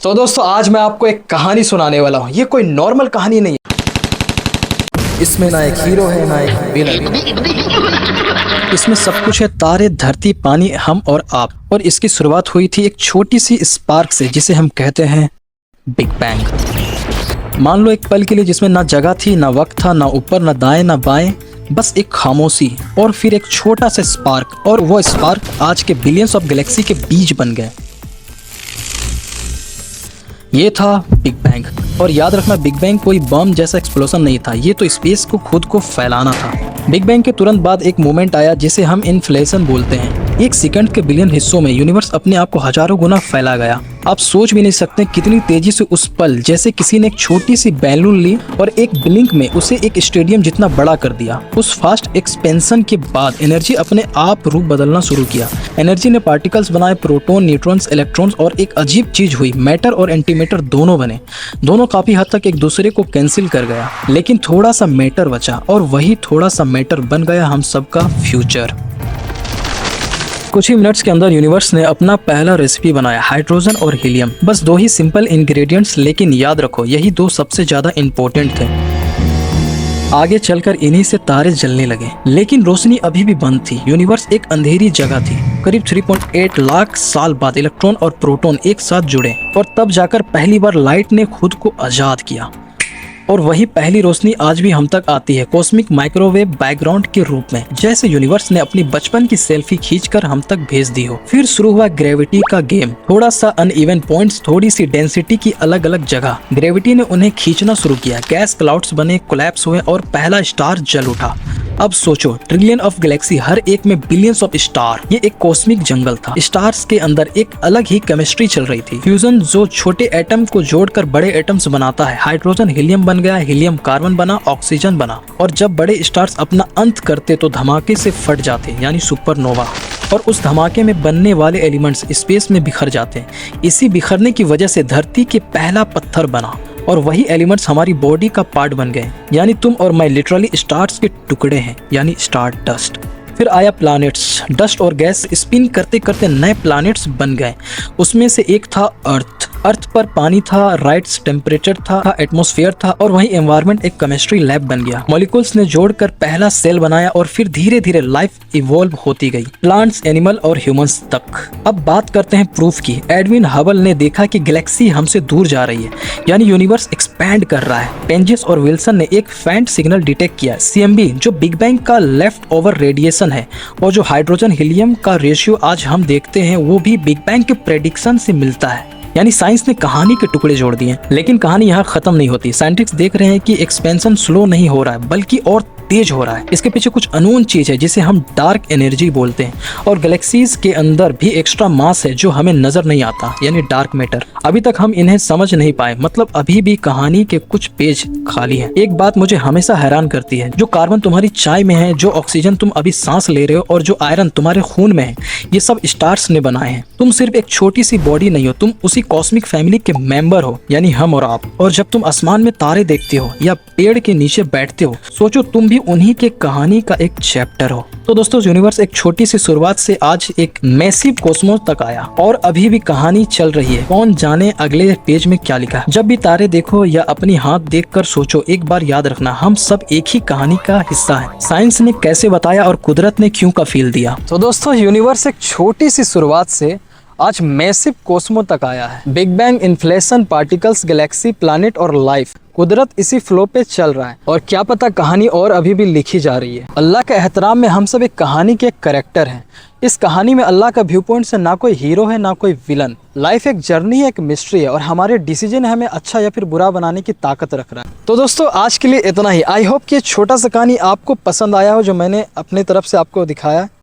तो दोस्तों आज मैं आपको एक कहानी सुनाने वाला हूँ। ये कोई नॉर्मल कहानी नहीं है। इसमें ना एक हीरो है ना एक विलन। इसमें सब कुछ है, तारे, धरती, पानी, हम और आप। और इसकी शुरुआत हुई थी एक छोटी सी स्पार्क से, जिसे हम कहते हैं बिग बैंग। मान लो एक पल के लिए जिसमें ना जगह थी, ना वक्त था, ना ऊपर, ना दाएं, ना बाएं, बस एक खामोशी और फिर एक छोटा सा स्पार्क। और वो स्पार्क आज के बिलियंस ऑफ गैलेक्सी के बीज बन गए। ये था बिग बैंग। और याद रखना, बिग बैंग कोई बम जैसा एक्सप्लोजन नहीं था, ये तो स्पेस को खुद को फैलाना था। बिग बैंग के तुरंत बाद एक मोमेंट आया जिसे हम इन्फ्लेशन बोलते हैं। एक सेकंड के बिलियन हिस्सों में यूनिवर्स अपने आप को हजारों गुना फैला गया। आप सोच भी नहीं सकते कितनी तेजी से उस पल जैसे किसी ने एक छोटी सी बैलून ली और एक ब्लिंक में उसे एक स्टेडियम जितना बड़ा कर दिया। उस फास्ट एक्सपेंशन के बाद एनर्जी अपने आप रूप बदलना शुरू किया। एनर्जी ने पार्टिकल्स बनाए, प्रोटॉन, न्यूट्रॉन्स, इलेक्ट्रॉन्स, और एक अजीब चीज हुई, मैटर और एंटीमैटर दोनों बने। दोनों काफी हद तक एक दूसरे को कैंसिल कर गया, लेकिन थोड़ा सा मैटर बचा और वही थोड़ा सा मैटर बन गया हम सबका फ्यूचर। कुछ ही मिनट्स के अंदर यूनिवर्स ने अपना पहला रेसिपी बनाया, हाइड्रोजन और हीलियम। बस दो ही सिंपल इंग्रेडिएंट्स, लेकिन याद रखो यही दो सबसे ज्यादा इंपॉर्टेंट थे। आगे चलकर इन्हीं से तारे जलने लगे, लेकिन रोशनी अभी भी बंद थी। यूनिवर्स एक अंधेरी जगह थी। करीब 3.8 लाख साल बाद इलेक्ट्रॉन और प्रोटॉन एक साथ जुड़े और तब जाकर पहली बार लाइट ने खुद को आजाद किया। और वही पहली रोशनी आज भी हम तक आती है, कॉस्मिक माइक्रोवेव बैकग्राउंड के रूप में, जैसे यूनिवर्स ने अपनी बचपन की सेल्फी खींचकर हम तक भेज दी हो। फिर शुरू हुआ ग्रेविटी का गेम। थोड़ा सा अनइवन पॉइंट्स, थोड़ी सी डेंसिटी की अलग अलग जगह। ग्रेविटी ने उन्हें खींचना शुरू किया, गैस क्लाउड्स बने, कोलैप्स हुए और पहला स्टार जल उठा। अब सोचो, ट्रिलियन ऑफ गैलेक्सी, हर एक में बिलियंस ऑफ स्टार। ये एक कॉस्मिक जंगल था। स्टार्स के अंदर एक अलग ही केमिस्ट्री चल रही थी। फ्यूजन जो छोटे एटम को जोड़कर बड़े एटम्स बनाता है। हाइड्रोजन हीलियम बन गया, हीलियम कार्बन बना, ऑक्सीजन बना। और जब बड़े स्टार्स अपना अंत करते तो धमाके से फट जाते, यानी सुपरनोवा। और उस धमाके में बनने वाले एलिमेंट्स स्पेस में बिखर जाते हैं। इसी बिखरने की वजह से धरती के पहला पत्थर बना और वही एलिमेंट्स हमारी बॉडी का पार्ट बन गए। यानी तुम और मैं लिटरली स्टार्स के टुकड़े हैं, यानी स्टार डस्ट। फिर आया प्लैनेट्स। डस्ट और गैस स्पिन करते करते नए प्लैनेट्स बन गए। उसमें से एक था अर्थ। अर्थ पर पानी था, राइट्स टेम्परेचर था, एटमॉस्फेयर था, और वही एनवायरनमेंट एक केमिस्ट्री लैब बन गया। मॉलिक्यूल्स ने जोड़कर पहला सेल बनाया और फिर धीरे धीरे लाइफ इवॉल्व होती गई, प्लांट्स, एनिमल और ह्यूमंस तक। अब बात करते हैं प्रूफ की। एडविन हबल ने देखा कि गैलेक्सी हमसे दूर जा रही है, यानी यूनिवर्स एक्सपैंड कर रहा है। पेंजिस और विल्सन ने एक फेंट सिग्नल डिटेक्ट किया, CMB, जो बिग बैंग का लेफ्ट ओवर रेडिएशन है। और जो हाइड्रोजन हीलियम का रेशियो आज हम देखते हैं वो भी बिग बैंग के प्रेडिक्शन से मिलता है। यानी साइंस ने कहानी के टुकड़े जोड़ दिए। लेकिन कहानी यहाँ खत्म नहीं होती। साइंटिस्ट देख रहे हैं कि एक्सपेंशन स्लो नहीं हो रहा है, बल्कि और तेज हो रहा है। इसके पीछे कुछ अननोन चीज है जिसे हम डार्क एनर्जी बोलते हैं। और गैलेक्सीज के अंदर भी एक्स्ट्रा मास है जो हमें नजर नहीं आता, यानी डार्क मैटर। अभी तक हम इन्हें समझ नहीं पाए, मतलब अभी भी कहानी के कुछ पेज खाली हैं। एक बात मुझे हमेशा हैरान करती है, जो कार्बन तुम्हारी चाय में है, जो ऑक्सीजन तुम अभी सांस ले रहे हो, और जो आयरन तुम्हारे खून में है, ये सब स्टार्स ने बनाए हैं। तुम सिर्फ एक छोटी सी बॉडी नहीं हो, तुम उसी कॉस्मिक फैमिली के मेंबर हो, यानी हम और आप। और जब तुम आसमान में तारे देखते हो या पेड़ के नीचे बैठते हो, सोचो तुम भी उन्हीं के कहानी का एक चैप्टर हो। तो दोस्तों, यूनिवर्स एक छोटी सी शुरुआत से आज एक मैसिव कॉस्मोस तक आया और अभी भी कहानी चल रही है। कौन जाने अगले पेज में क्या लिखा। जब भी तारे देखो या अपनी हाथ देखकर सोचो, एक बार याद रखना, हम सब एक ही कहानी का हिस्सा है। साइंस ने कैसे बताया और कुदरत ने क्यों का फील दिया। तो दोस्तों, यूनिवर्स एक छोटी सी शुरुआत से आज मैसिव कॉस्मो तक आया है। Big bang, inflation, particles, Galaxy, planet और लाइफ। कुदरत इसी फ्लो पे चल रहा है और क्या पता कहानी और अभी भी लिखी जा रही है। अल्लाह के एहतराम में हम सब एक कहानी के कैरेक्टर हैं। इस कहानी में अल्लाह का व्यू पॉइंट से ना कोई हीरो है ना कोई विलन। लाइफ एक जर्नी है, एक मिस्ट्री है, और हमारे डिसीजन हमें अच्छा या फिर बुरा बनाने की ताकत रख रहा है। तो दोस्तों, आज के लिए इतना ही। आई होप कि ये छोटा सा कहानी आपको पसंद आया हो जो मैंने अपने तरफ से आपको दिखाया।